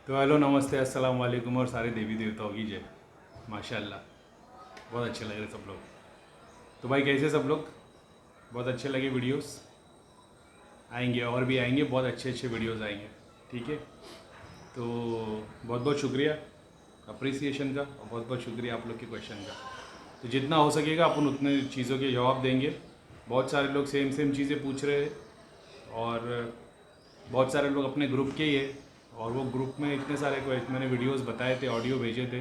तो हेलो, नमस्ते, अस्सलाम वालेकुम और सारे देवी देवताओं की जय। माशाल्लाह, बहुत अच्छे लग रहे सब लोग। तो भाई कैसे सब लोग? बहुत अच्छे लगे वीडियोस? आएंगे और भी आएंगे, बहुत अच्छे अच्छे वीडियोस आएंगे। ठीक है, तो बहुत बहुत शुक्रिया अप्रिसिएशन का और बहुत बहुत शुक्रिया आप लोग के क्वेश्चन का। तो जितना हो सकेगा अपन उतने चीज़ों के जवाब देंगे। बहुत सारे लोग सेम सेम चीज़ें पूछ रहे हैं और बहुत सारे लोग अपने ग्रुप के ही है, और वो ग्रुप में इतने सारे मैंने वीडियोस बताए थे, ऑडियो भेजे थे,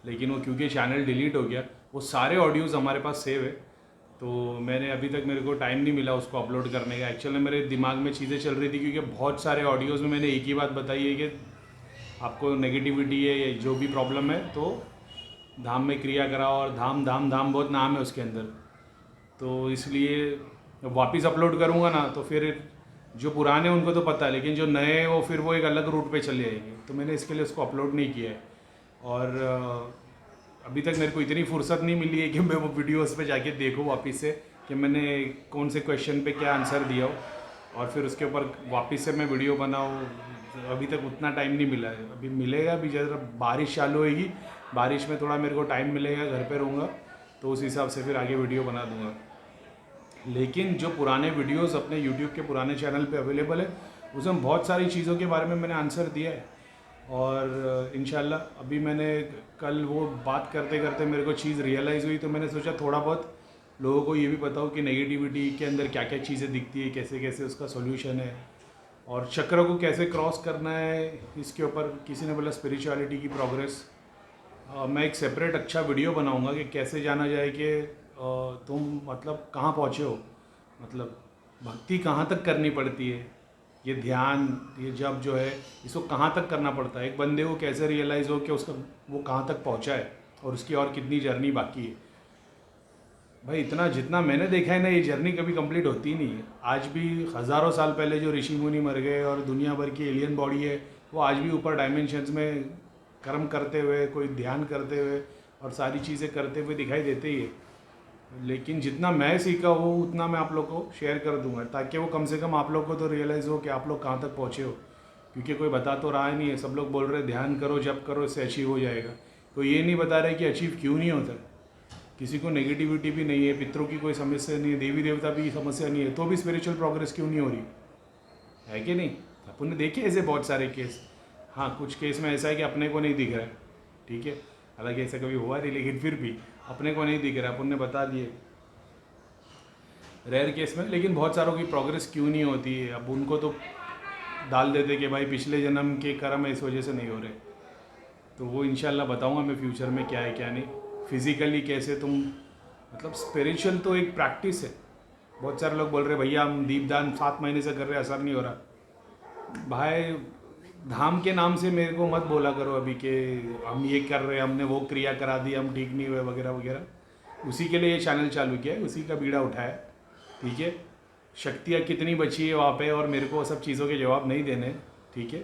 लेकिन वो क्योंकि चैनल डिलीट हो गया, वो सारे ऑडियोज़ हमारे पास सेव है। तो मैंने अभी तक मेरे को टाइम नहीं मिला उसको अपलोड करने का। एक्चुअली मेरे दिमाग में चीज़ें चल रही थी, क्योंकि बहुत सारे ऑडियोज़ में मैंने एक ही बात बताई है कि आपको नेगेटिविटी है या जो भी प्रॉब्लम है तो धाम में क्रिया कराओ, और धाम धाम धाम बहुत नाम है उसके अंदर। तो इसलिए जब वापस अपलोड करूँगा ना, तो फिर जो पुराने उनको तो पता है, लेकिन जो नए हैं वो फिर वो एक अलग रूट पे चले जाएंगे। तो मैंने इसके लिए उसको अपलोड नहीं किया है। और अभी तक मेरे को इतनी फुर्सत नहीं मिली है कि मैं वो वीडियोस पे जाके देखूँ वापस से कि मैंने कौन से क्वेश्चन पे क्या आंसर दिया हो, और फिर उसके ऊपर वापस से मैं वीडियो बनाऊँ। अभी तक उतना टाइम नहीं मिला है, अभी मिलेगा। अभी जरा बारिश चालू होएगी, बारिश में थोड़ा मेरे को टाइम मिलेगा, घर पे रहूँगा, तो उस हिसाब से फिर आगे वीडियो बना दूँगा। लेकिन जो पुराने वीडियोस अपने यूट्यूब के पुराने चैनल पे अवेलेबल है, उसमें बहुत सारी चीज़ों के बारे में मैंने आंसर दिया है। और इंशाल्लाह अभी मैंने कल वो बात करते करते मेरे को चीज़ रियलाइज़ हुई, तो मैंने सोचा थोड़ा बहुत लोगों को ये भी बताऊँ कि नेगेटिविटी के अंदर क्या क्या चीज़ें दिखती है, कैसे कैसे उसका सोल्यूशन है, और चक्र को कैसे क्रॉस करना है। इसके ऊपर किसी ने बोला स्पिरिचुअलिटी की प्रोग्रेस। मैं एक सेपरेट अच्छा वीडियो बनाऊंगा कि कैसे जाना जाए कि तुम मतलब कहाँ पहुँचे हो, मतलब भक्ति कहाँ तक करनी पड़ती है, ये ध्यान, ये जब जो है इसको कहाँ तक करना पड़ता है, एक बंदे को कैसे रियलाइज़ हो कि उसका वो कहाँ तक पहुँचा है और उसकी और कितनी जर्नी बाकी है। भाई इतना जितना मैंने देखा है ना, ये जर्नी कभी कंप्लीट होती नहीं है। आज भी हज़ारों साल पहले जो ऋषि मुनि मर गए और दुनिया भर की एलियन बॉडी है, वो आज भी ऊपर डायमेंशंस में कर्म करते हुए, कोई ध्यान करते हुए और सारी चीज़ें करते हुए दिखाई देते ही है। लेकिन जितना मैं सीखा हूँ उतना मैं आप लोग को शेयर कर दूंगा, ताकि वो कम से कम आप लोग को तो रियलाइज़ हो कि आप लोग कहाँ तक पहुँचे हो। क्योंकि कोई बता तो रहा ही नहीं है, सब लोग बोल रहे हैं ध्यान करो, जब करो, इससे अचीव हो जाएगा। तो ये नहीं बता रहे कि अचीव क्यों नहीं होता। किसी को नेगेटिविटी भी नहीं है, पितरों की कोई समस्या नहीं है, देवी देवता भी समस्या नहीं है, तो भी स्पिरिचुअल प्रोग्रेस क्यों नहीं हो रही है कि नहीं? अपन ने देखे ऐसे बहुत सारे केस। हाँ, कुछ केस में ऐसा है कि अपने को नहीं दिख रहा है, ठीक है, हालांकि ऐसा कभी हुआ नहीं, लेकिन फिर भी अपने को नहीं दिख रहा है, अपन ने बता दिए रेयर केस में। लेकिन बहुत सारों की प्रोग्रेस क्यों नहीं होती है, अब उनको तो डाल देते कि भाई पिछले जन्म के कर्म इस वजह से नहीं हो रहे। तो वो इंशाल्लाह बताऊंगा मैं फ्यूचर में क्या है क्या नहीं, फिजिकली कैसे तुम, मतलब स्पिरिचुअल तो एक प्रैक्टिस है। बहुत सारे लोग बोल रहे भैया हम दीपदान 7 महीने से कर रहे हैं, असर नहीं हो रहा। भाई धाम के नाम से मेरे को मत बोला करो अभी कि हम ये कर रहे हैं, हमने वो क्रिया करा दी, हम ठीक नहीं हुए वगैरह वगैरह। उसी के लिए ये चैनल चालू किया है, उसी का बीड़ा उठाया, ठीक है। शक्तियाँ कितनी बची है वहाँ पे, और मेरे को सब चीज़ों के जवाब नहीं देने, ठीक है,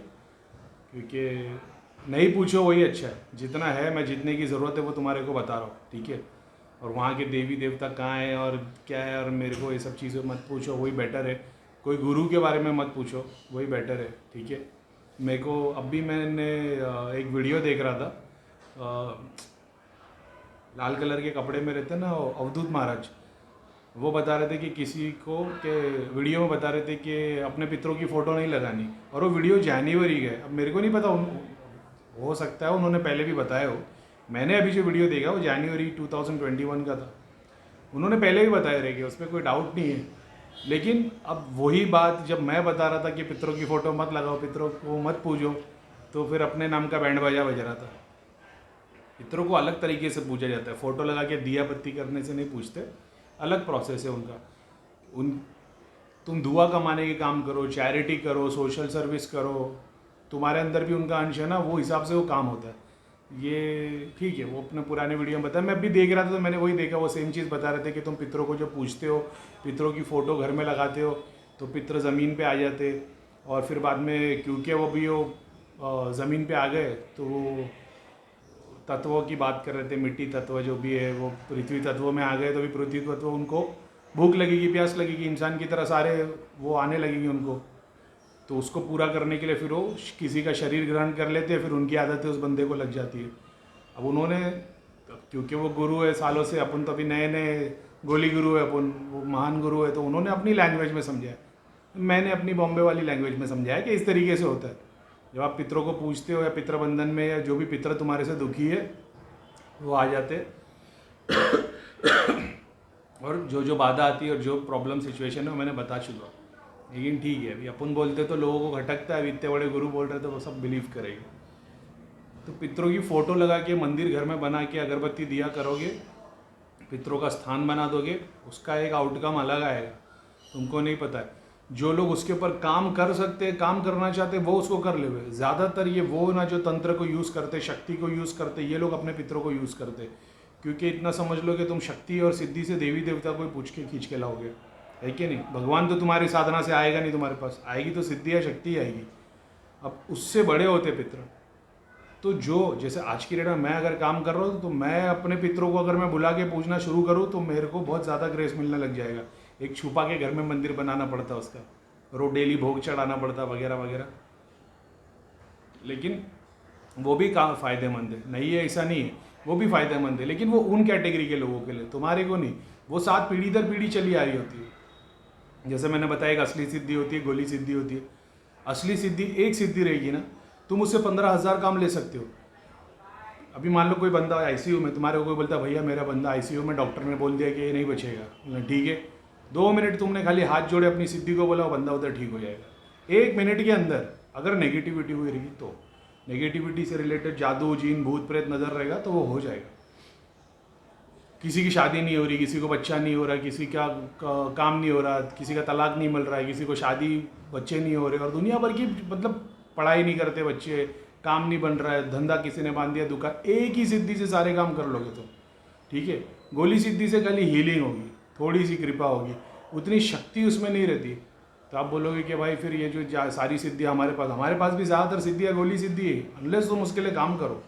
क्योंकि नहीं पूछो वही अच्छा है। जितना है, मैं जितने की ज़रूरत है वो तुम्हारे को बता रहा हूँ, ठीक है। और वहाँ के देवी देवता कहाँ हैं और क्या है, और मेरे को ये सब चीज़ें मत पूछो, वही बेटर है। कोई गुरु के बारे में मत पूछो, वही बेटर है, ठीक है। मेरे को अभी मैंने एक वीडियो देख रहा था, लाल कलर के कपड़े में रहते ना अवधूत महाराज, वो बता रहे थे कि किसी को के वीडियो में बता रहे थे कि अपने पितरों की फ़ोटो नहीं लगानी, और वो वीडियो जनवरी का है। अब मेरे को नहीं पता, हो सकता है उन्होंने पहले भी बताया हो। मैंने अभी जो वीडियो देखा वो जनवरी 2021 का था। उन्होंने पहले भी बताया रहे कि उसमें कोई डाउट नहीं है। लेकिन अब वही बात जब मैं बता रहा था कि पितरों की फ़ोटो मत लगाओ, पितरों को मत पूजो, तो फिर अपने नाम का बैंड बाजा बज रहा था। पितरों को अलग तरीके से पूजा जाता है, फ़ोटो लगा के दिया बत्ती करने से नहीं पूछते, अलग प्रोसेस है उनका। उन तुम दुआ कमाने के काम करो, चैरिटी करो, सोशल सर्विस करो, तुम्हारे अंदर भी उनका अंश है ना, वो हिसाब से वो काम होता है। ये ठीक है, वो अपने पुराने वीडियो में बताया, मैं अभी देख रहा था तो मैंने वही देखा, वो सेम चीज़ बता रहे थे कि तुम पितरों को जो पूछते हो, पितरों की फ़ोटो घर में लगाते हो, तो पितर ज़मीन पे आ जाते, और फिर बाद में क्योंकि वो भी वो ज़मीन पे आ गए, तो वो तत्वों की बात कर रहे थे, मिट्टी तत्व जो भी है वो पृथ्वी तत्वों में आ गए, तो भी पृथ्वी तत्व उनको भूख लगेगी, प्यास लगेगी, इंसान की तरह सारे वो आने लगेगी उनको। तो उसको पूरा करने के लिए फिर वो किसी का शरीर ग्रहण कर लेते हैं, फिर उनकी आदतें उस बंदे को लग जाती है। अब उन्होंने, क्योंकि वो गुरु है सालों से, अपन तो अभी नए नए गोली गुरु है अपन, वो महान गुरु है, तो उन्होंने अपनी लैंग्वेज में समझाया, मैंने अपनी बॉम्बे वाली लैंग्वेज में समझाया कि इस तरीके से होता है। जब आप पितरों को पूछते हो या पितृबंधन में, या जो भी पितर तुम्हारे से दुखी है वो आ जाते और जो जो बाधा आती है और जो प्रॉब्लम सिचुएशन है वो मैंने बता चुका। लेकिन ठीक है, अभी अपन बोलते तो लोगों को खटकता है, अभी इतने बड़े गुरु बोल रहे थे, वो सब बिलीव करेंगे। तो पितरों की फ़ोटो लगा के मंदिर घर में बना के अगरबत्ती दिया करोगे, पितरों का स्थान बना दोगे, उसका एक आउटकम अलग आएगा, तुमको नहीं पता है। जो लोग उसके ऊपर काम कर सकते हैं, काम करना चाहते हैं, वो उसको कर ले। ज़्यादातर ये वो ना जो तंत्र को यूज़ करते, शक्ति को यूज़ करते, ये लोग अपने पितरों को यूज़ करते। क्योंकि इतना समझ लो कि तुम शक्ति और सिद्धि से देवी देवता को पूछ के खींच के लाओगे, है कि नहीं। भगवान तो तुम्हारी साधना से आएगा नहीं, तुम्हारे पास आएगी तो सिद्धि या शक्ति आएगी। अब उससे बड़े होते पितर। तो जो जैसे आज की डेट में मैं अगर काम कर रहा हूँ, तो मैं अपने पितरों को अगर मैं बुला के पूछना शुरू करूँ तो मेरे को बहुत ज़्यादा ग्रेस मिलने लग जाएगा। एक छुपा के घर में मंदिर बनाना पड़ता उसका, रोज डेली भोग चढ़ाना पड़ता वगैरह वगैरह। लेकिन वो भी काम फ़ायदेमंद है, नहीं है ऐसा नहीं है, वो भी फ़ायदेमंद है, लेकिन वो उन कैटेगरी के लोगों के लिए, तुम्हारे को नहीं। वो 7 पीढ़ी दर पीढ़ी चली आ रही होती है। जैसे मैंने बताया एक असली सिद्धि होती है, गोली सिद्धि होती है। असली सिद्धि एक सिद्धि रहेगी ना, तुम उससे 15,000 काम ले सकते हो। अभी मान लो कोई बंदा आईसीयू में, तुम्हारे को कोई बोलता है भैया मेरा बंदा आईसीयू में, डॉक्टर ने बोल दिया कि ये नहीं बचेगा, ठीक है, 2 मिनट तुमने खाली हाथ जोड़े अपनी सिद्धि को बोला, बंदा उधर ठीक हो जाएगा 1 मिनट के अंदर। अगर नेगेटिविटी हुई रहेगी तो, नेगेटिविटी से रिलेटेड जादू जीन भूत प्रेत नजर रहेगा तो वो हो जाएगा। किसी की शादी नहीं हो रही, किसी को बच्चा नहीं हो रहा, किसी का काम नहीं हो रहा, किसी का तलाक नहीं मिल रहा है, किसी को शादी बच्चे नहीं हो रहे, और दुनिया भर की मतलब पढ़ाई नहीं करते बच्चे, काम नहीं बन रहा है, धंधा किसी ने बांध दिया दुकान, एक ही सिद्धि से सारे काम कर लोगे तो ठीक है। गोली सिद्धि से खाली हीलिंग होगी, थोड़ी सी कृपा होगी, उतनी शक्ति उसमें नहीं रहती। तो आप बोलोगे कि भाई फिर ये जो सारी सिद्धियाँ हमारे पास भी ज़्यादातर सिद्धियाँ गोली सिद्धि है, अनलेस तुम उसके लिए काम करो।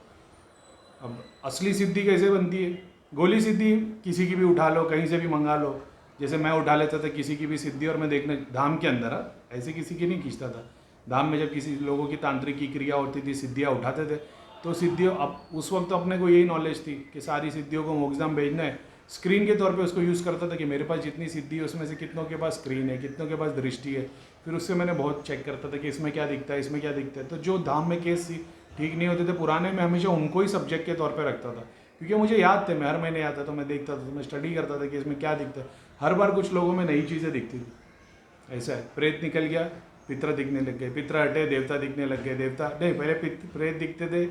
अब असली सिद्धि कैसे बनती है? गोली सिद्धि किसी की भी उठा लो, कहीं से भी मंगा लो। जैसे मैं उठा लेता था किसी की भी सिद्धि, और मैं देखने धाम के अंदर ऐसे किसी की नहीं खींचता था। धाम में जब किसी लोगों की तांत्रिक की क्रिया होती थी, सिद्धियाँ उठाते थे, तो सिद्धियों, अब उस वक्त तो अपने को यही नॉलेज थी कि सारी सिद्धियों को मोक्षधाम भेजना है। स्क्रीन के तौर पे उसको यूज़ करता था कि मेरे पास जितनी सिद्धि है उसमें से कितनों के पास स्क्रीन है, कितनों के पास दृष्टि है। फिर उससे मैंने बहुत चेक करता था कि इसमें क्या दिखता है, इसमें क्या दिखता है। तो जो धाम में केस ठीक नहीं होते थे पुराने, में हमेशा उनको ही सब्जेक्ट के तौर पर रखता था, क्योंकि मुझे याद थे, मैं हर महीने आता तो मैं देखता था, तो मैं स्टडी करता था कि इसमें क्या दिखता है। हर बार कुछ लोगों में नई चीज़ें दिखती थी। ऐसा है, प्रेत निकल गया, पितर दिखने लग गए, पितर हटे देवता दिखने लग गए, देवता नहीं, पहले प्रेत दिखते थे,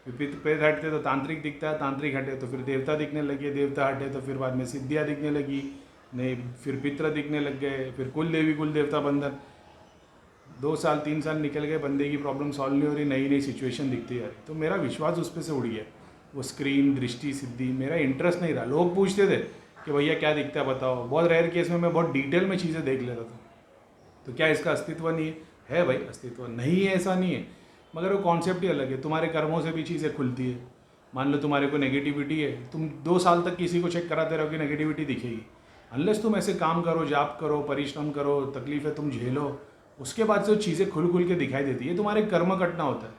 फिर प्रेत हटते तो तांत्रिक दिखता है, तांत्रिक हटे तो फिर देवता दिखने लगे, देवता हटे तो फिर बाद में सिद्धियाँ दिखने लगी, नहीं फिर पितर दिखने लग गए, फिर कुल देवी कुल देवता बंधन। 2 साल 3 साल निकल गए, बंदे की प्रॉब्लम सॉल्व नहीं हो रही, नई नई सिचुएशन दिखती है। तो मेरा विश्वास उस पर से उड़ गया, वो स्क्रीन दृष्टि सिद्धि, मेरा इंटरेस्ट नहीं रहा। लोग पूछते थे कि भैया क्या दिखता है बताओ, बहुत रेयर केस में मैं बहुत डिटेल में चीज़ें देख लेता था। तो क्या इसका अस्तित्व नहीं है? भाई अस्तित्व नहीं है ऐसा नहीं है, मगर वो कॉन्सेप्ट ही अलग है। तुम्हारे कर्मों से भी चीज़ें खुलती है। मान लो तुम्हारे को नेगेटिविटी है, तुम 2 साल तक किसी को चेक कराते रहोगे, नेगेटिविटी दिखेगी। अनलेस तुम ऐसे काम करो, जाप करो, परिश्रम करो, तकलीफें तुम झेलो, उसके बाद से चीज़ें खुल के दिखाई देती है। तुम्हारे कर्म कटना होता है।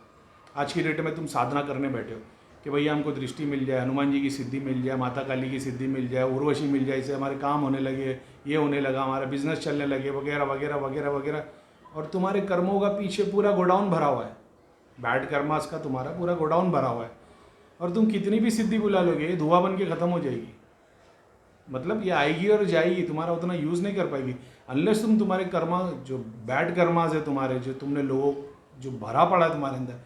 आज की डेट में तुम साधना करने बैठे हो कि भैया हमको दृष्टि मिल जाए, हनुमान जी की सिद्धि मिल जाए, माता काली की सिद्धि मिल जाए, उर्वशी मिल जाए, इससे हमारे काम होने लगे, ये होने लगा, हमारा बिजनेस चलने लगे, वगैरह वगैरह वगैरह वगैरह। और तुम्हारे कर्मों का पीछे पूरा गोडाउन भरा हुआ है, बैड कर्मास का तुम्हारा पूरा गोडाउन भरा हुआ है। और तुम कितनी भी सिद्धि बुला लोगे, ये धुआं बन के ख़त्म हो जाएगी। मतलब ये आएगी और जाएगी, तुम्हारा उतना यूज़ नहीं कर पाएगी अनलेस तुम तुम्हारे कर्मा, जो बैड कर्मास है तुम्हारे, जो तुमने लोग जो भरा पड़ा है तुम्हारे अंदर,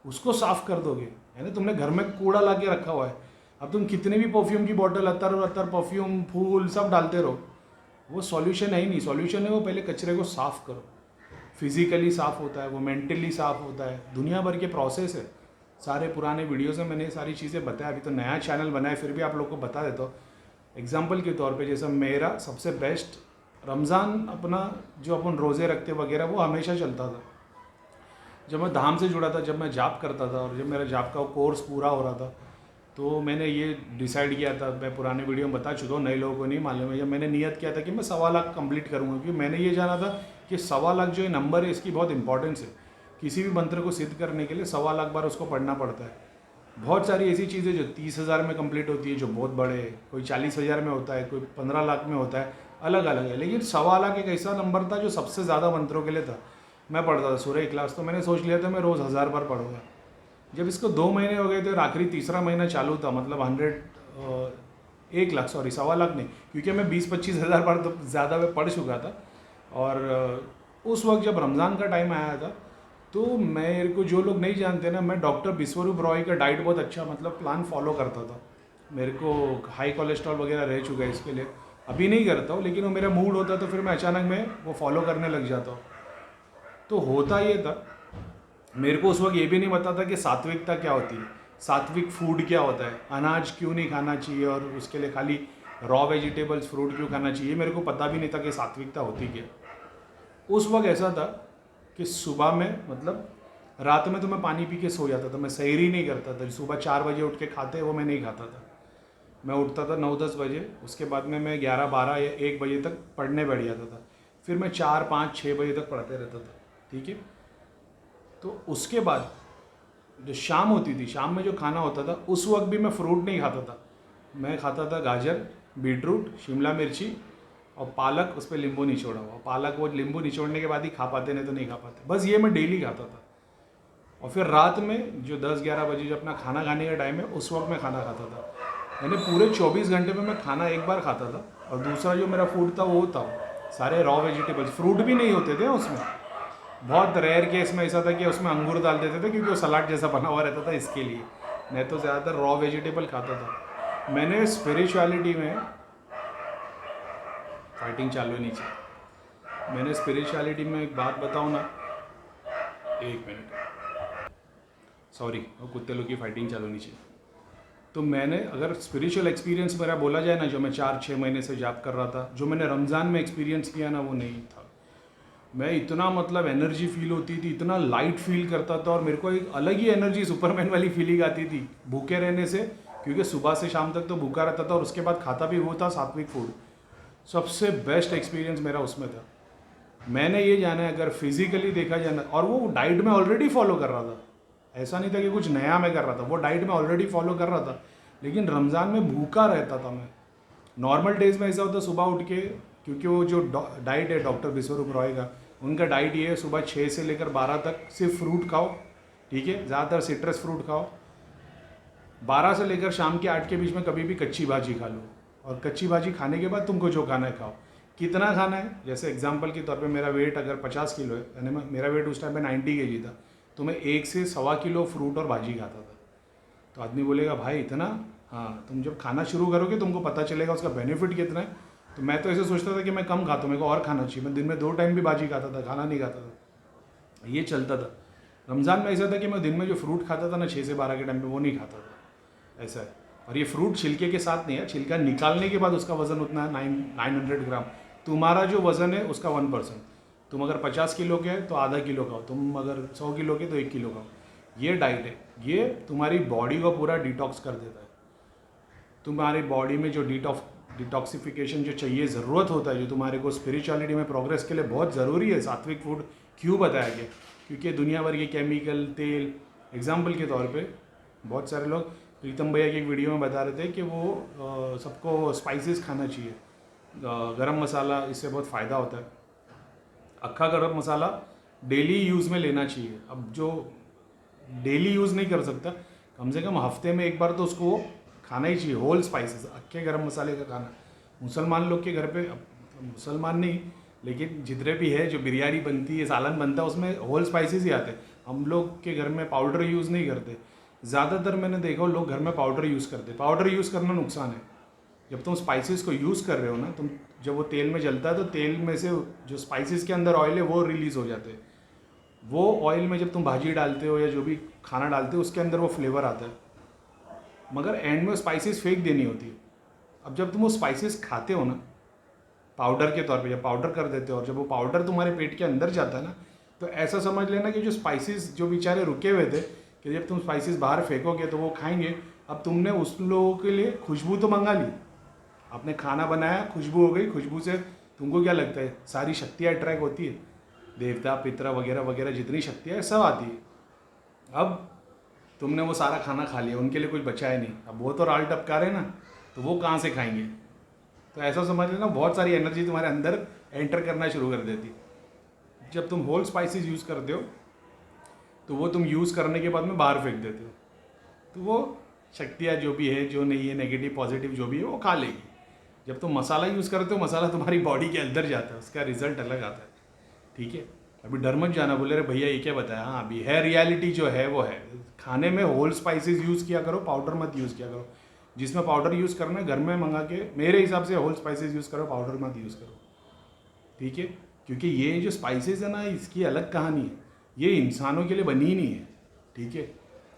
उसको साफ कर दोगे। है ना, तुमने घर में कूड़ा ला के रखा हुआ है, अब तुम कितने भी परफ्यूम की बोतल, अत्तर परफ्यूम, फूल सब डालते रहो, वो सॉल्यूशन है ही नहीं। सॉल्यूशन है वो पहले कचरे को साफ़ करो। फिजिकली साफ़ होता है वो, मेंटली साफ़ होता है, दुनिया भर के प्रोसेस है। सारे पुराने वीडियोज़ में मैंने सारी चीज़ें बताया, अभी तो नया चैनल बनाया, फिर भी आप लोग को बता देता हूँ। एग्जाम्पल के तौर पे जैसे मेरा सबसे बेस्ट रमज़ान, अपना जो अपन रोज़े रखते वगैरह, वो हमेशा चलता था। जब मैं धाम से जुड़ा था, जब मैं जाप करता था, और जब मेरा जाप का कोर्स पूरा हो रहा था, तो मैंने ये डिसाइड किया था, मैं पुराने वीडियो में बता चुका हूँ, नए लोगों को नहीं मालूम है, जब मैंने नियत किया था कि मैं 1.25 लाख कंप्लीट करूँगा, क्योंकि मैंने ये जाना था कि 1.25 लाख जो ये नंबर है इसकी बहुत इंपॉर्टेंस है। किसी भी मंत्र को सिद्ध करने के लिए 1.25 लाख बार उसको पढ़ना पड़ता है। बहुत सारी ऐसी चीज़ें जो 30,000 में कंप्लीट होती है, जो बहुत बड़े है, कोई 40,000 में होता है, कोई 15 लाख में होता है, अलग अलग है। लेकिन 1.25 लाख एक ऐसा नंबर था जो सबसे ज़्यादा मंत्रों के लिए था। मैं पढ़ता था सूर्य इखलास, तो मैंने सोच लिया था मैं रोज़ 1000 बार पढ़ूंगा। जब इसको 2 महीने हो गए थे और आखिरी तीसरा महीना चालू था, मतलब 1 लाख, सॉरी 1.25 लाख नहीं, क्योंकि मैं 20-25 हज़ार बार तो ज़्यादा मैं पढ़ चुका था। और उस वक्त जब रमज़ान का टाइम आया था, तो मेरे को जो लोग नहीं जानते ना, मैं डॉक्टर विश्वरूप रॉय का डाइट बहुत अच्छा मतलब प्लान फॉलो करता था। मेरे को हाई कोलेस्ट्रॉल वगैरह रह चुका है, इसके लिए अभी नहीं करता हूँ, लेकिन वो मेरा मूड होता तो फिर मैं अचानक में वो फॉलो करने लग जाता हूँ। तो होता ये था, मेरे को उस वक्त ये भी नहीं पता था कि सात्विकता क्या होती है, सात्विक फूड क्या होता है, अनाज क्यों नहीं खाना चाहिए और उसके लिए खाली रॉ वेजिटेबल्स फ्रूट क्यों खाना चाहिए, मेरे को पता भी नहीं था कि सात्विकता होती क्या। उस वक्त ऐसा था कि सुबह में मतलब रात में तो मैं पानी पी के सो जाता था, मैं सहरी नहीं करता था। सुबह 4 बजे उठ के खाते वो मैं नहीं खाता था। मैं उठता था 9-10 बजे, उसके बाद में मैं 11-12 या 1 बजे तक पढ़ने बैठ जाता था। फिर मैं 4-5-6 बजे तक पढ़ते रहता था, ठीक है। तो उसके बाद जो शाम होती थी, शाम में जो खाना होता था, उस वक्त भी मैं फ्रूट नहीं खाता था। मैं खाता था गाजर, बीटरूट, शिमला मिर्ची और पालक, उस पर नींबू निचोड़ा हुआ। पालक वो नींबू निचोड़ने के बाद ही खा पाते, नहीं तो नहीं खा पाते। बस ये मैं डेली खाता था। और फिर रात में जो 10-11 बजे जो अपना खाना खाने का टाइम है, उस वक्त मैं खाना खाता था। यानी पूरे 24 घंटे में मैं खाना एक बार खाता था। और दूसरा जो मेरा फूड था वो था सारे रॉ वेजिटेबल्स, फ्रूट भी नहीं होते थे उसमें। बहुत रेयर केस में ऐसा था कि उसमें अंगूर डाल देते थे, क्योंकि वो सलाद जैसा बना हुआ रहता था इसके लिए। मैं तो ज़्यादातर रॉ वेजिटेबल खाता था। मैंने स्पिरिचुअलिटी में फाइटिंग चालू है नीचे। मैंने स्पिरिचुअलिटी में एक बात बताऊँ ना, 1 मिनट, सॉरी, वो कुत्ते लोग की फाइटिंग चालू नीचे। तो मैंने अगर स्पिरिचुअल एक्सपीरियंस मेरा बोला जाए ना, जो मैं 4-6 महीने से जाप कर रहा था, जो मैंने रमज़ान में एक्सपीरियंस किया ना, वो नहीं था। मैं इतना मतलब एनर्जी फील होती थी, इतना लाइट फील करता था, और मेरे को एक अलग ही एनर्जी सुपरमैन वाली फीलिंग आती थी भूखे रहने से, क्योंकि सुबह से शाम तक तो भूखा रहता था और उसके बाद खाता भी वो था सात्विक फूड। सबसे बेस्ट एक्सपीरियंस मेरा उसमें था। मैंने ये जाना है, अगर फिजिकली देखा जाए ना, और वो डाइट में ऑलरेडी फॉलो कर रहा था, ऐसा नहीं था कि कुछ नया मैं कर रहा था, वो डाइट में ऑलरेडी फॉलो कर रहा था। लेकिन रमज़ान में भूखा रहता था मैं। नॉर्मल डेज में ऐसा होता सुबह उठ के, क्योंकि वो जो डाइट है डॉक्टर विश्वरूप रॉय का, उनका डाइट ये है सुबह 6 से लेकर 12 तक सिर्फ फ्रूट खाओ, ठीक है, ज़्यादातर सिट्रस फ्रूट खाओ। 12 से लेकर शाम के 8 के बीच में कभी भी कच्ची भाजी खा लो, और कच्ची भाजी खाने के बाद तुमको जो खाना है खाओ। कितना खाना है, जैसे एग्जांपल के तौर पे मेरा वेट अगर 50 किलो है, यानी मेरा वेट उस टाइम पे 90 kg था, तो मैं 1 से 1.25 किलो फ्रूट और भाजी खाता था। तो आदमी बोलेगा भाई इतना, हाँ, तुम जब खाना शुरू करोगे तुमको पता चलेगा उसका बेनिफिट कितना है। तो मैं तो ऐसे सोचता था कि मैं कम खाता हूँ, मेरे को और खाना चाहिए। मैं दिन में 2 टाइम भी भाजी खाता था, खाना नहीं खाता था, ये चलता था। रमज़ान में ऐसा था कि मैं दिन में जो फ्रूट खाता था ना 6 से 12 के टाइम पे, वो नहीं खाता था, ऐसा है। और ये फ्रूट छिलके के साथ नहीं है, छिलका निकालने के बाद उसका वज़न उतना है 900 ग्राम। तुम्हारा जो वज़न है उसका 1%। तुम अगर 50 किलो के हैं तो आधा किलो खाओ, तुम अगर 100 किलो के तो 1 किलो खाओ। ये डाइट है, ये तुम्हारी बॉडी को पूरा डिटॉक्स कर देता है। तुम्हारी बॉडी में जो डिटॉक्सिफिकेशन जो चाहिए, ज़रूरत होता है, जो तुम्हारे को स्पिरिचुअलिटी में प्रोग्रेस के लिए बहुत ज़रूरी है। सात्विक फूड क्यों बताया गया, क्योंकि दुनिया भर के केमिकल, तेल, एग्जाम्पल के तौर पे बहुत सारे लोग, प्रीतम भैया की एक वीडियो में बता रहे थे कि वो सबको स्पाइसेस खाना चाहिए, गरम मसाला, इससे बहुत फ़ायदा होता है। अक्खा गरम मसाला डेली यूज़ में लेना चाहिए। अब जो डेली यूज़ नहीं कर सकता, कम से कम हफ्ते में एक बार तो उसको खाना ही चाहिए, होल स्पाइसेस, अक्खे गरम मसाले का खाना। मुसलमान लोग के घर पे, मुसलमान नहीं लेकिन जितने भी है, जो बिरयानी बनती है, सालन बनता है, उसमें होल स्पाइसेस ही आते हैं। हम लोग के घर में पाउडर यूज़ नहीं करते। ज़्यादातर मैंने देखा लोग घर में पाउडर यूज़ करते। पाउडर यूज़ करना नुकसान है। जब तुम स्पाइसेस को यूज़ कर रहे हो ना, तुम जब वो तेल में जलता है तो तेल में से जो स्पाइसेस के अंदर ऑयल है वो रिलीज़ हो जाते हैं। वो ऑयल में जब तुम भाजी डालते हो या जो भी खाना डालते हो, उसके अंदर वो फ्लेवर आता है, मगर एंड में स्पाइसेस फेंक देनी होती है। अब जब तुम वो स्पाइसेस खाते हो ना पाउडर के तौर पे, जब पाउडर कर देते हो और जब वो पाउडर तुम्हारे पेट के अंदर जाता है ना, तो ऐसा समझ लेना कि जो स्पाइसेस जो बेचारे रुके हुए थे, कि जब तुम स्पाइसेस बाहर फेंकोगे तो वो खाएंगे। अब तुमने उस लोगों के लिए खुशबू तो मंगा ली, आपने खाना बनाया, खुशबू हो गई, खुशबू से तुमको क्या लगता है सारी शक्तियाँ अट्रैक्ट होती है। देवता पितरा वगैरह वगैरह जितनी शक्तियाँ है सब आती है। अब तुमने वो सारा खाना खा लिया, उनके लिए कुछ बचा है नहीं, अब वो तो राल टपका रहे ना, तो वो कहाँ से खाएंगे। तो ऐसा समझ लेना बहुत सारी एनर्जी तुम्हारे अंदर एंटर करना शुरू कर देती। जब तुम होल स्पाइसेस यूज़ करते हो तो वो तुम यूज़ करने के बाद में बाहर फेंक देते हो, तो वो शक्तियाँ जो भी है, जो नहीं है, नेगेटिव पॉजिटिव जो भी है, वो खा लेगी। जब तुम मसाला यूज़ करते हो, मसाला तुम्हारी बॉडी के अंदर जाता है, उसका रिजल्ट अलग आता है। ठीक है, अभी डर मत जाना, बोले रे भैया ये क्या बताया। हाँ, अभी है रियलिटी जो है वो है। खाने में होल स्पाइसेस यूज़ किया करो, पाउडर मत यूज़ किया करो। जिसमें पाउडर यूज़ करना है घर में मंगा के, मेरे हिसाब से होल स्पाइसेस यूज़ करो, पाउडर मत यूज़ करो। ठीक है, क्योंकि ये जो स्पाइसेस है ना, इसकी अलग कहानी है, ये इंसानों के लिए बनी ही नहीं है। ठीक है,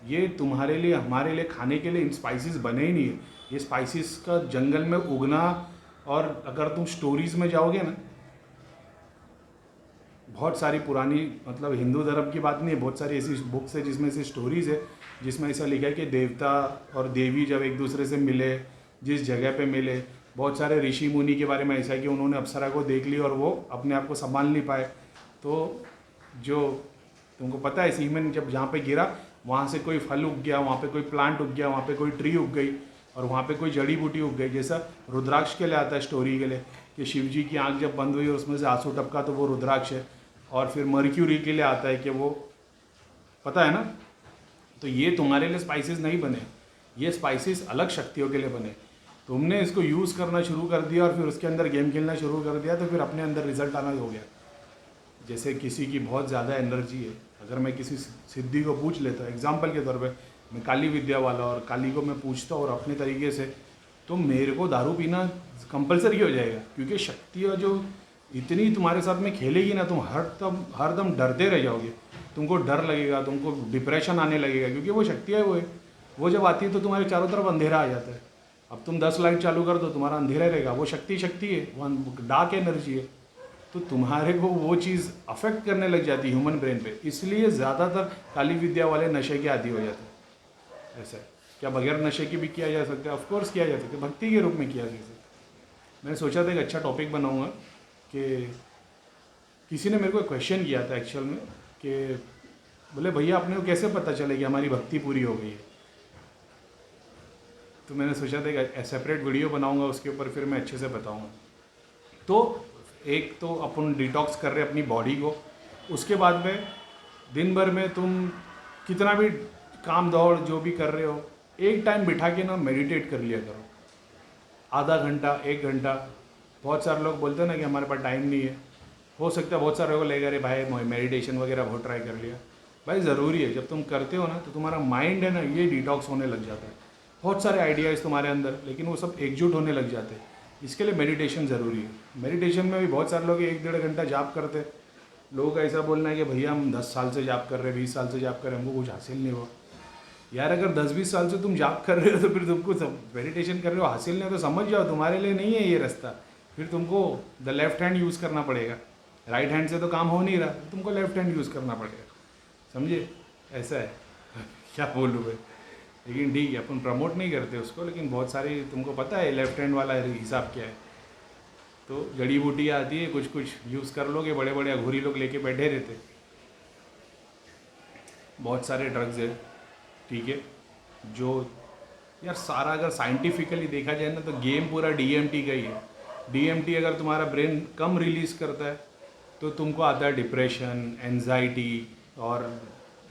ये तुम्हारे लिए, हमारे लिए खाने के लिए इन स्पाइसेस बने ही नहीं है। ये स्पाइसेस का जंगल में उगना, और अगर तुम स्टोरीज़ में जाओगे ना, बहुत सारी पुरानी, मतलब हिंदू धर्म की बात नहीं है, बहुत सारी ऐसी बुक्स है जिसमें से स्टोरीज़ है, जिसमें ऐसा लिखा है कि देवता और देवी जब एक दूसरे से मिले, जिस जगह पे मिले, बहुत सारे ऋषि मुनि के बारे में ऐसा है कि उन्होंने अप्सरा को देख लिया और वो अपने आप को संभाल नहीं पाए। तो जो तुमको पता है, सीमेंट जब जहाँ पे गिरा, वहाँ से कोई फल उग गया, वहाँ पे कोई प्लांट उग गया, वहाँ पे कोई ट्री उग गई, और वहाँ पे कोई जड़ी बूटी उग गई। जैसा रुद्राक्ष के लिए आता है स्टोरी के लिए कि शिव जी की आँख जब बंद हुई और उसमें से आंसू टपका, तो वो रुद्राक्ष है। और फिर मर्क्यूरी के लिए आता है कि वो, पता है ना। तो ये तुम्हारे लिए स्पाइसेस नहीं बने, ये स्पाइसेस अलग शक्तियों के लिए बने। तुमने इसको यूज़ करना शुरू कर दिया और फिर उसके अंदर गेम खेलना शुरू कर दिया, तो फिर अपने अंदर रिजल्ट आना हो गया। जैसे किसी की बहुत ज़्यादा एनर्जी है, अगर मैं किसी सिद्धि को पूछ लेता हूँ, एग्जाम्पल के तौर पे मैं काली विद्या वाला, और काली को मैं पूछता हूँ और अपने तरीके से, तो मेरे को दारू पीना कंपलसरी हो जाएगा, क्योंकि शक्तियाँ जो इतनी तुम्हारे साथ में खेलेगी ना, तुम हरदम डरते रह जाओगे, तुमको डर लगेगा, तुमको डिप्रेशन आने लगेगा, क्योंकि वो शक्तियाँ वो जब आती है तो तुम्हारे चारों तरफ अंधेरा आ जाता है। अब तुम 10 लाइट चालू कर दो, तुम्हारा अंधेरा रहेगा, वो शक्ति है, वो डार्क एनर्जी है, तो तुम्हारे को वो चीज़ अफेक्ट करने लग जाती है ह्यूमन ब्रेन पे। इसलिए ज़्यादातर काली विद्या वाले नशे के आदी हो जाते हैं। ऐसा है क्या? बगैर नशे के भी किया जा सकता है, ऑफकोर्स किया जा सकता है, भक्ति के रूप में किया जा सकता है। मैंने सोचा था एक अच्छा टॉपिक बनाऊँगा कि किसी ने मेरे को क्वेश्चन किया था एक्चुअल में, कि बोले भैया अपने को कैसे पता चलेगी हमारी भक्ति पूरी हो गई है। तो मैंने सोचा था एक सेपरेट वीडियो बनाऊंगा उसके ऊपर, फिर मैं अच्छे से बताऊंगा। तो एक तो अपन डिटॉक्स कर रहे हैं अपनी बॉडी को, उसके बाद में दिन भर में तुम कितना भी काम दौड़ जो भी कर रहे हो, एक टाइम बिठा के ना मेडिटेट कर लिया करो, आधा घंटा 1 घंटा। बहुत सारे लोग बोलते हैं ना कि हमारे पास टाइम नहीं है, हो सकता है बहुत सारे लोग लेगा रे भाई मेडिटेशन वगैरह बहुत ट्राई कर लिया। भाई ज़रूरी है, जब तुम करते हो ना तो तुम्हारा माइंड है ना, ये डिटॉक्स होने लग जाता है। बहुत सारे आइडियाज़ तुम्हारे अंदर, लेकिन वो सब एकजुट होने लग जाते हैं। इसके लिए मेडिटेशन ज़रूरी है। मेडिटेशन में भी बहुत सारे लोग 1-1.5 घंटा जाप करते हैं। लोगों का ऐसा बोलना है कि भैया हम 10 साल से जाप कर रहे हैं, 20 साल से जाप कर रहे हैं, हमको कुछ हासिल नहीं हुआ। यार अगर 10-20 साल से तुम जाप कर रहे हो तो फिर तुमको मेडिटेशन कर रहे हो, हासिल नहीं हो, तो समझ जाओ तुम्हारे लिए नहीं है ये रास्ता। फिर तुमको द लेफ्ट हैंड यूज़ करना पड़ेगा, राइट हैंड से तो काम हो नहीं रहा, तुमको लेफ्ट हैंड यूज़ करना पड़ेगा। समझे? ऐसा है क्या बोलूँ मैं, लेकिन ठीक है, अपन प्रमोट नहीं करते उसको, लेकिन बहुत सारी तुमको पता है लेफ्ट हैंड वाला हिसाब क्या है। तो जड़ी बूटियाँ आती है, कुछ कुछ यूज़ कर लोगे, बड़े बड़े अघोरी लोग लेके बैठे रहते, बहुत सारे ड्रग्स है। ठीक है, जो यार सारा अगर साइंटिफिकली देखा जाए ना, तो गेम पूरा DMT का ही है। DMT अगर तुम्हारा ब्रेन कम रिलीज़ करता है तो तुमको आता है डिप्रेशन, एंजाइटी, और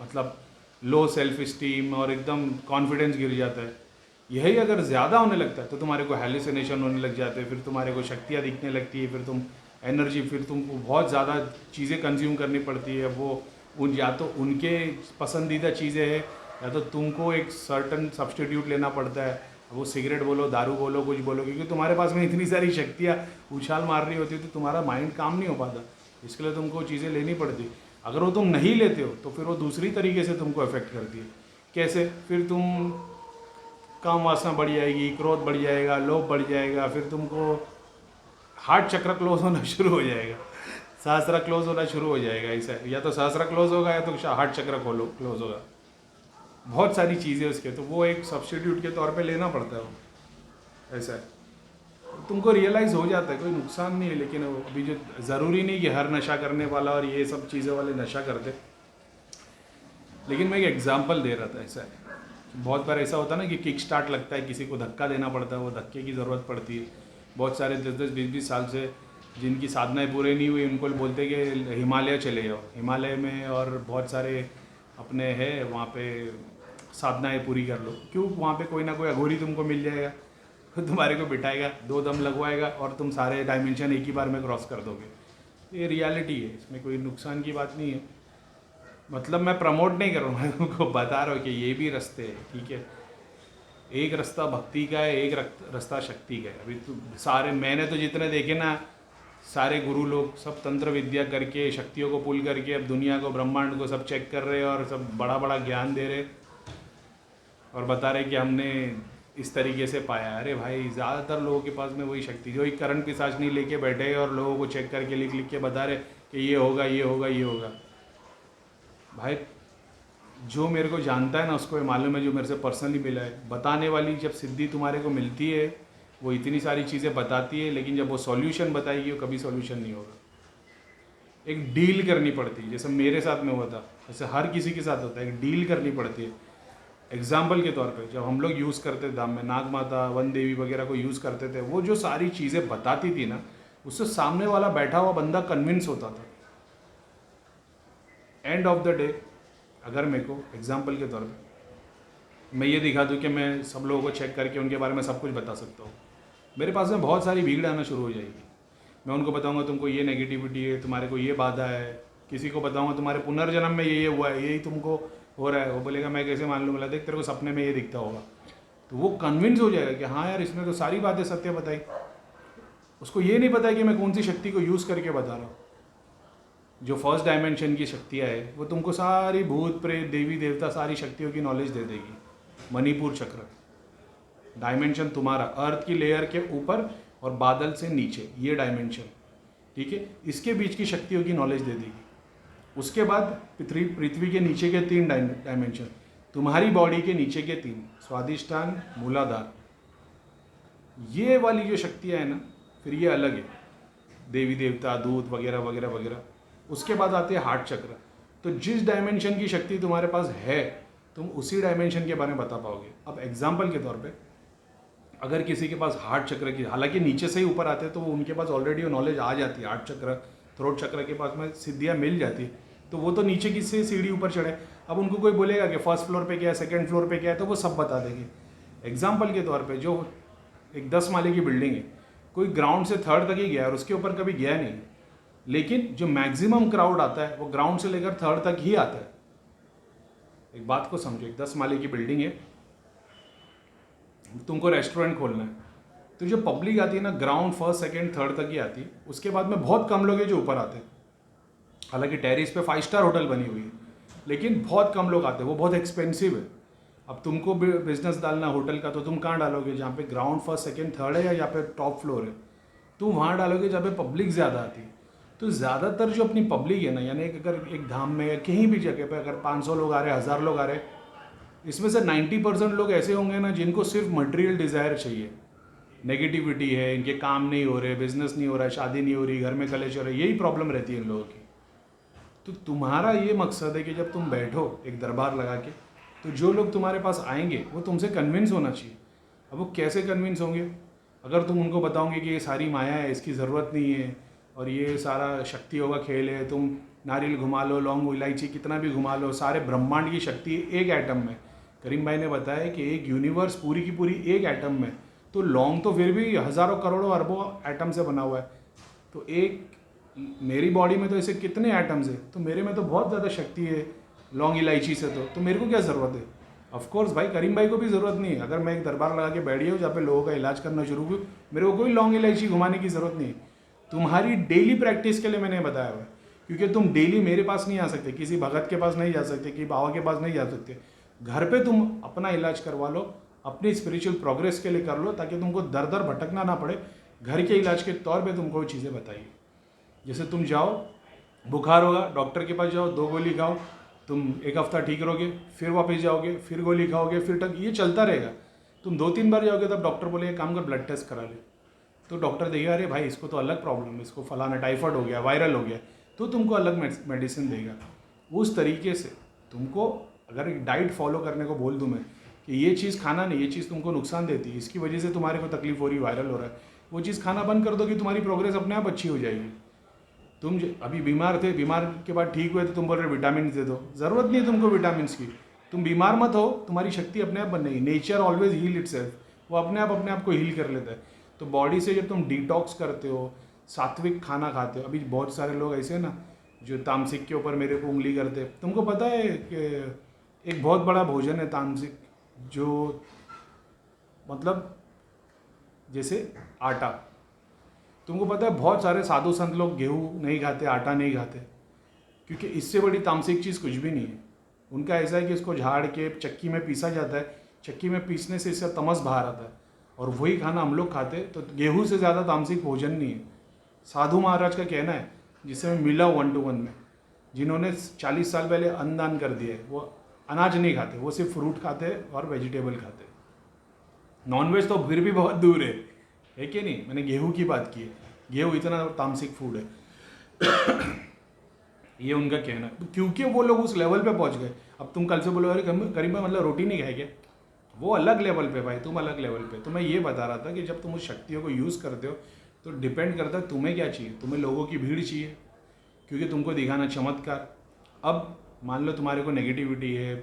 मतलब लो सेल्फ स्टीम, और एकदम कॉन्फिडेंस गिर जाता है। यही अगर ज़्यादा होने लगता है तो तुम्हारे को हेलुसिनेशन होने लग जाते हैं, फिर तुम्हारे को शक्तियाँ दिखने लगती है, फिर तुम एनर्जी, फिर तुमको बहुत ज़्यादा चीज़ें कंज्यूम करनी पड़ती है। वो या तो उनके पसंदीदा चीज़ें हैं, या तो तुमको एक सर्टन सब्स्टिट्यूट लेना पड़ता है। वो सिगरेट बोलो, दारू बोलो, कुछ बोलो, क्योंकि तुम्हारे पास में इतनी सारी शक्तियाँ उछाल मार रही होती है, तो तुम्हारा माइंड काम नहीं हो पाता। इसके लिए तुमको चीज़ें लेनी पड़ती। अगर वो तुम नहीं लेते हो तो फिर वो दूसरी तरीके से तुमको अफेक्ट करती है। कैसे? फिर तुम काम वासना बढ़ जाएगी, क्रोध बढ़ जाएगा, लोभ बढ़ जाएगा, फिर तुमको हार्ट चक्र क्लोज होना शुरू हो जाएगा, सहस्रा क्लोज होना शुरू हो जाएगा। ऐसा या तो सहस्रा क्लोज होगा या तो हार्ट चक्र क्लोज होगा। बहुत सारी चीज़ें उसके, तो वो एक सब्स्टिट्यूट के तौर पे लेना पड़ता है वो। ऐसा है, तुमको रियलाइज़ हो जाता है, कोई नुकसान नहीं है। लेकिन अभी जो ज़रूरी नहीं कि हर नशा करने वाला और ये सब चीज़ें वाले नशा करते, लेकिन मैं एक एग्जांपल दे रहा था। ऐसा है, बहुत बार ऐसा होता है ना कि किक स्टार्ट लगता है, किसी को धक्का देना पड़ता है, वो धक्के की ज़रूरत पड़ती है। बहुत सारे 10-10, 20-20 साल से जिनकी साधनाएं पूरे नहीं हुई, उनको बोलते कि हिमालय चले जाओ, हिमालय में और बहुत सारे अपने है वहाँ पे साधनाएं पूरी कर लो। क्यों? वहाँ पे कोई ना कोई अघोरी तुमको मिल जाएगा, तुम्हारे को बिठाएगा, 2 दम लगवाएगा और तुम सारे डायमेंशन एक ही बार में क्रॉस कर दोगे। ये रियलिटी है, इसमें कोई नुकसान की बात नहीं है। मतलब मैं प्रमोट नहीं कर रहा हूँ, मैं तुमको बता रहा हूँ कि ये भी रास्ते हैं, ठीक है। एक रास्ता भक्ति का है, एक रास्ता शक्ति का है। अभी तो सारे, मैंने तो जितने देखे ना, सारे गुरु लोग सब तंत्र विद्या करके, शक्तियों को पुल करके अब दुनिया को, ब्रह्मांड को सब चेक कर रहे हैं और सब बड़ा बड़ा ज्ञान दे रहे और बता रहे कि हमने इस तरीके से पाया। अरे भाई, ज़्यादातर लोगों के पास में वही शक्ति, जो एक करण पिशाच नहीं लेके बैठे और लोगों को चेक करके लिख लिख के बता रहे कि ये होगा, ये होगा, ये होगा। भाई, जो मेरे को जानता है ना, उसको ये मालूम है, जो मेरे से पर्सनली मिला है। बताने वाली जब सिद्धि तुम्हारे को मिलती है, वो इतनी सारी चीज़ें बताती है, लेकिन जब वो सॉल्यूशन बताएगी, वो कभी सॉल्यूशन नहीं होगा। एक डील करनी पड़ती है, जैसे मेरे साथ में हुआ था, जैसे हर किसी के साथ होता है, एक डील करनी पड़ती है। एग्जाम्पल के तौर पे जब हम लोग यूज़ करते धाम में, नाग माता, वन देवी वगैरह को यूज़ करते थे, वो जो सारी चीज़ें बताती थी ना, उससे सामने वाला बैठा हुआ बंदा कन्विंस होता था। एंड ऑफ द डे, अगर मेरे को एग्जाम्पल के तौर पे मैं ये दिखा दूँ कि मैं सब लोगों को चेक करके उनके बारे में सब कुछ बता सकता हूँ, मेरे पास में बहुत सारी भीड़ आना शुरू हो जाएगी। मैं उनको बताऊँगा तुमको ये नेगेटिविटी है, तुम्हारे को ये बाधा है। किसी को बताऊँगा तुम्हारे पुनर्जन्म में ये हुआ है, यही तुमको हो रहा है। वो बोलेगा मैं कैसे मान लूँ? बोला देख, तेरे को सपने में ये दिखता होगा। तो वो कन्विंस हो जाएगा कि हाँ यार, इसने तो सारी बातें सत्य बताई। उसको ये नहीं पता कि मैं कौन सी शक्ति को यूज़ करके बता रहा हूँ। जो फर्स्ट डायमेंशन की शक्तियाँ है, वो तुमको सारी भूत प्रेत देवी देवता सारी शक्तियों की नॉलेज दे देगी। मणिपुर चक्र डायमेंशन तुम्हारा अर्थ की लेयर के ऊपर और बादल से नीचे, ये डायमेंशन, ठीक है, इसके बीच की शक्तियों की नॉलेज दे देगी। उसके बाद पृथ्वी के नीचे के 3 डायमेंशन, तुम्हारी बॉडी के नीचे के 3, स्वादिष्ठान, मूलाधार, ये वाली जो शक्तियाँ हैं ना, फिर ये अलग है, देवी देवता, दूत वगैरह वगैरह वगैरह। उसके बाद आते हैं हार्ट चक्र। तो जिस डायमेंशन की शक्ति तुम्हारे पास है, तुम उसी डायमेंशन के बारे में बता पाओगे। अब एग्जाम्पल के तौर पे, अगर किसी के पास हार्ट चक्र की, हालांकि नीचे से ही ऊपर आते हैं, तो वो उनके पास ऑलरेडी वो नॉलेज आ जाती है। हार्ट चक्र, थ्रोट चक्र के पास में सिद्धियाँ मिल जाती है, तो वो तो नीचे की से सीढ़ी ऊपर चढ़े। अब उनको कोई बोलेगा कि फर्स्ट फ्लोर पे क्या है, सेकंड फ्लोर पे क्या है, तो वो सब बता देगी। एग्जाम्पल के तौर पे, जो एक 10 माले की बिल्डिंग है, कोई ग्राउंड से 3rd तक ही गया और उसके ऊपर कभी गया नहीं, लेकिन जो मैक्सिमम क्राउड आता है वो ग्राउंड से लेकर 3rd तक ही आता है। एक बात को समझो, एक 10 माले की बिल्डिंग है, तुमको रेस्टोरेंट खोलना है, तो जो पब्लिक आती है ना, ग्राउंड 1st, 2nd, 3rd तक ही आती है। उसके बाद में बहुत कम लोग हैं जो ऊपर आते हैं। हालांकि टेरिस पे 5 स्टार होटल बनी हुई है, लेकिन बहुत कम लोग आते हैं, वो बहुत एक्सपेंसिव है। अब तुमको बिजनेस डालना होटल का, तो तुम कहाँ डालोगे? जहाँ पे ग्राउंड 1st, 2nd, 3rd है, या यहाँ पे टॉप फ्लोर है, तुम वहाँ डालोगे जहाँ पे पब्लिक ज़्यादा आती है। तो ज़्यादातर जो अपनी पब्लिक है ना, यानी अगर एक धाम में या कहीं भी जगह पे अगर 500 लोग आ रहे हैं, 1000 लोग आ रहे हैं, इसमें से 90% लोग ऐसे होंगे ना जिनको सिर्फ मटेरियल डिज़ायर चाहिए। नेगेटिविटी है, इनके काम नहीं हो रहे, बिजनेस नहीं हो रहा है, शादी नहीं हो रही, घर में कलेश हो रहा है, यही प्रॉब्लम रहती है इन लोगों की। तो तुम्हारा ये मकसद है कि जब तुम बैठो एक दरबार लगा के, तो जो लोग तुम्हारे पास आएंगे वो तुमसे कन्विंस होना चाहिए। अब वो कैसे कन्विंस होंगे? अगर तुम उनको बताओगे कि ये सारी माया है, इसकी ज़रूरत नहीं है, और ये सारा शक्तियों का खेल है, तुम नारियल घुमा लो, लौंग इलायची कितना भी घुमा लो, सारे ब्रह्मांड की शक्ति एक एटम में। करीम भाई ने बताया कि एक यूनिवर्स पूरी की पूरी एक एटम में, तो लौंग तो फिर भी हज़ारों करोड़ों अरबों एटम से बना हुआ है। तो एक मेरी बॉडी में तो ऐसे कितने एटम्स है, तो मेरे में तो बहुत ज़्यादा शक्ति है लौंग इलायची से, तो मेरे को क्या ज़रूरत है? ऑफकोर्स भाई, करीम भाई को भी ज़रूरत नहीं है। अगर मैं एक दरबार लगा के बैठ गया हूँ जहाँ पे लोगों का इलाज करना शुरू हुआ, मेरे को कोई लौंग इलायची घुमाने की ज़रूरत नहीं है। तुम्हारी डेली प्रैक्टिस के लिए मैंने बताया हुआ है, क्योंकि तुम डेली मेरे पास नहीं आ सकते, किसी भगत के पास नहीं जा सकते, किसी बाबा के पास नहीं जा सकते। घर पे तुम अपना इलाज करवा लो, अपनी स्पिरिचुअल प्रोग्रेस के लिए कर लो, ताकि तुमको दर दर भटकना ना पड़े। घर के इलाज के तौर पे तुमको चीज़ें बताइए। जैसे तुम जाओ, बुखार होगा, डॉक्टर के पास जाओ, 2 गोली खाओ, तुम 1 हफ्ता ठीक रहोगे, फिर वापस जाओगे, फिर गोली खाओगे, फिर ये चलता रहेगा। तुम 2-3 बार जाओगे, तब डॉक्टर बोलेगा काम कर, ब्लड टेस्ट करा ले। तो डॉक्टर देगा अरे भाई इसको तो अलग प्रॉब्लम है, इसको फलाना टाइफाइड हो गया, वायरल हो गया, तो तुमको अलग मेडिसिन देगा। उस तरीके से तुमको अगर एक डाइट फॉलो करने को बोल दूँ मैं कि ये चीज़ खाना नहीं, ये चीज़ तुमको नुकसान देती है, इसकी वजह से तुम्हारे को तकलीफ हो रही, वायरल हो रहा है, वो चीज़ खाना बंद कर दो कि तुम्हारी प्रोग्रेस अपने आप अच्छी हो जाएगी। तुम अभी बीमार थे, बीमार के बाद ठीक हुए तो तुम बोल रहे विटामिन दे दो, ज़रूरत नहीं है तुमको विटामिन की। तुम बीमार मत हो, तुम्हारी शक्ति अपने आप बनेगी। नेचर ऑलवेज हील इटसेल्फ, वो अपने आप को हील कर लेता है। तो बॉडी से जब तुम डिटॉक्स करते हो, सात्विक खाना खाते हो, अभी बहुत सारे लोग ऐसे हैं ना जो तामसिक के ऊपर मेरे को उंगली करते हैं। तुमको पता है कि एक बहुत बड़ा भोजन है तामसिक, जो मतलब जैसे आटा, तुमको पता है बहुत सारे साधु संत लोग गेहूँ नहीं खाते, आटा नहीं खाते, क्योंकि इससे बड़ी तामसिक चीज़ कुछ भी नहीं है। उनका ऐसा है कि इसको झाड़ के चक्की में पीसा जाता है, चक्की में पीसने से इससे तमस बाहर आता है, और वही खाना हम लोग खाते। तो गेहूँ से ज़्यादा तामसिक भोजन नहीं है। साधु महाराज का कहना है, जिससे मैं मिला 1 to 1 में, जिन्होंने 40 साल पहले अन्नदान कर दिया है, वो अनाज नहीं खाते, वो सिर्फ फ्रूट खाते हैं और वेजिटेबल खाते हैं। नॉनवेज तो फिर भी बहुत दूर है कि नहीं। मैंने गेहूँ की बात की है, गेहूँ इतना तामसिक फूड है। ये उनका कहना है, क्योंकि वो लोग उस लेवल पे पहुंच गए। अब तुम कल से बोलो अरे करीबा मतलब रोटी नहीं खाएंगे, वो अलग लेवल पे भाई, तुम अलग लेवल पे। तो मैं ये बता रहा था कि जब तुम उस शक्तियों को यूज़ करते हो तो डिपेंड करता है तुम्हें क्या चाहिए। तुम्हें लोगों की भीड़ चाहिए क्योंकि तुमको दिखाना चमत्कार। अब मान लो तुम्हारे को नेगेटिविटी है,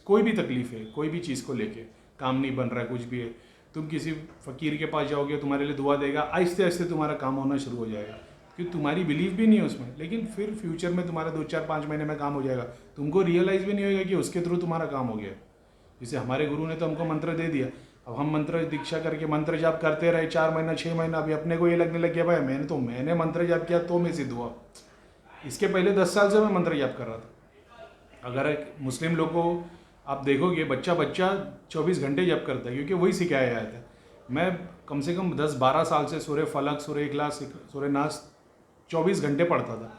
कोई भी तकलीफ है, कोई भी चीज़ को लेके, काम नहीं बन रहा है, कुछ भी है, तुम किसी फ़कीर के पास जाओगे, तुम्हारे लिए दुआ देगा, आहिस्ते आहिस्ते तुम्हारा काम होना शुरू हो जाएगा, क्योंकि तुम्हारी बिलीव भी नहीं है उसमें। लेकिन फिर फ्यूचर में तुम्हारा 2-4-5 महीने में काम हो जाएगा, तुमको रियलाइज़ भी नहीं होगा कि उसके थ्रू तुम्हारा काम हो गया। जैसे हमारे गुरु ने तो हमको मंत्र दे दिया, अब हम मंत्र दीक्षा करके मंत्र जाप करते रहे 4 महीना 6 महीना, अभी अपने को ये लगने लग गया भाई मैंने मंत्र जाप किया तो मैं सिद्ध हुआ। इसके पहले 10 साल से मैं मंत्र जाप कर रहा था। अगर एक मुस्लिम लोग को आप देखोगे, बच्चा 24 घंटे जप करता है, क्योंकि वही सिखाया गया था। मैं कम से कम 10-12 साल से सूर्य फलक, सूर्य इखलास, सूर्य नास 24 घंटे पढ़ता था,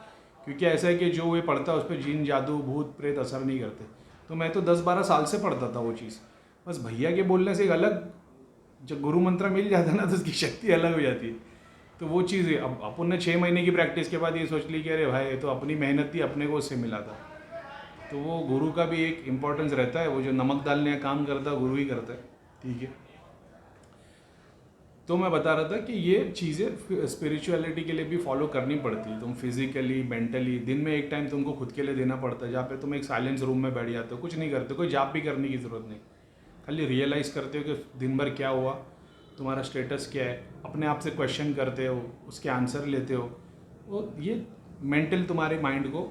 क्योंकि ऐसा है कि जो ये पढ़ता है उस पर जीन जादू भूत प्रेत असर नहीं करते। तो मैं तो 10-12 साल से पढ़ता था वो चीज़। बस भैया के बोलने से एक अलग, जब गुरु मंत्र मिल जाता है ना तो उसकी शक्ति अलग हो जाती है। तो वो चीज़ है। अब अपन ने 6 महीने की प्रैक्टिस के बाद ये सोच ली कि अरे भाई तो अपनी मेहनत थी, अपने को उससे मिला था। तो वो गुरु का भी एक इम्पोर्टेंस रहता है, वो जो नमक डालने का काम करता है गुरु ही करता है, ठीक है। तो मैं बता रहा था कि ये चीज़ें स्पिरिचुअलिटी के लिए भी फॉलो करनी पड़ती है। तुम फिजिकली मेंटली दिन में एक टाइम तुमको खुद के लिए देना पड़ता है, जहाँ पे तुम एक साइलेंस रूम में बैठ जाते हो, कुछ नहीं करते, कोई जाप भी करने की ज़रूरत नहीं, खाली रियलाइज़ करते हो कि दिन भर क्या हुआ, तुम्हारा स्टेटस क्या है, अपने आप से क्वेश्चन करते हो, उसके आंसर लेते हो। वो ये मेंटल तुम्हारे माइंड को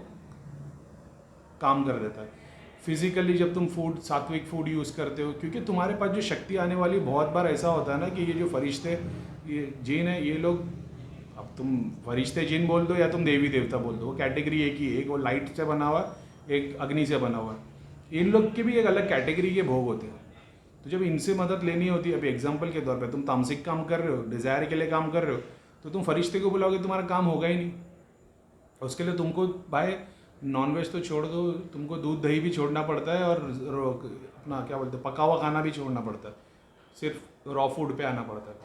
काम कर देता है। फिजिकली जब तुम फूड, सात्विक फूड यूज़ करते हो, क्योंकि तुम्हारे पास जो शक्ति आने वाली, बहुत बार ऐसा होता है ना कि ये जो फरिश्ते, ये जिन है, ये लोग, अब तुम फरिश्ते जिन बोल दो या तुम देवी देवता बोल दो, वो कैटेगरी एक ही है। एक वो लाइट से बना हुआ, एक अग्नि से बना हुआ। इन लोग के भी एक अलग कैटेगरी के भोग होते हैं। तो जब इनसे मदद लेनी होती है, अभी एग्जाम्पल के तौर पर तुम तामसिक काम कर रहे हो, डिज़ायर के लिए काम कर रहे हो, तो तुम फरिश्ते को बुलाओगे, तुम्हारा काम होगा ही नहीं। उसके लिए तुमको भाई नॉनवेज तो छोड़ दो, तुमको दूध दही भी छोड़ना पड़ता है, और अपना क्या बोलते हैं, पका हुआ खाना भी छोड़ना पड़ता है, सिर्फ रॉ फूड पे आना पड़ता है।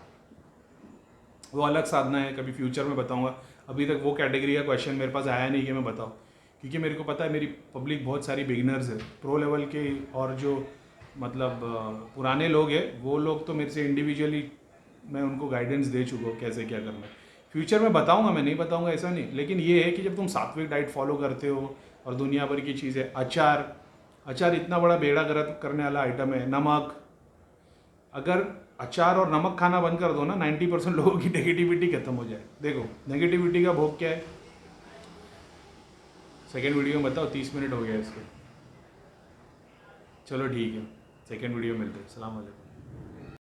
वो अलग साधना है, कभी फ्यूचर में बताऊंगा। अभी तक वो कैटेगरी का क्वेश्चन मेरे पास आया नहीं कि मैं बताऊं, क्योंकि मेरे को पता है मेरी पब्लिक बहुत सारी बिगिनर्स है, प्रो लेवल के, और जो मतलब पुराने लोग हैं, वो लोग तो मेरे से इंडिविजुअली मैं उनको गाइडेंस दे चुका हूँ कैसे क्या करना है। फ्यूचर में बताऊंगा, मैं नहीं बताऊंगा ऐसा नहीं, लेकिन ये है कि जब तुम सात्विक डाइट फॉलो करते हो और दुनिया भर की चीज़ें, अचार इतना बड़ा बेड़ा गर्क करने वाला आइटम है। नमक, अगर अचार और नमक खाना बंद कर दो ना, 90% लोगों की नेगेटिविटी खत्म हो जाए। देखो नेगेटिविटी का भोग क्या है, सेकेंड वीडियो में बताओ, 30 मिनट हो गया इसके। चलो ठीक है, सेकेंड वीडियो मिलते हैं। सलाम अलैकुम।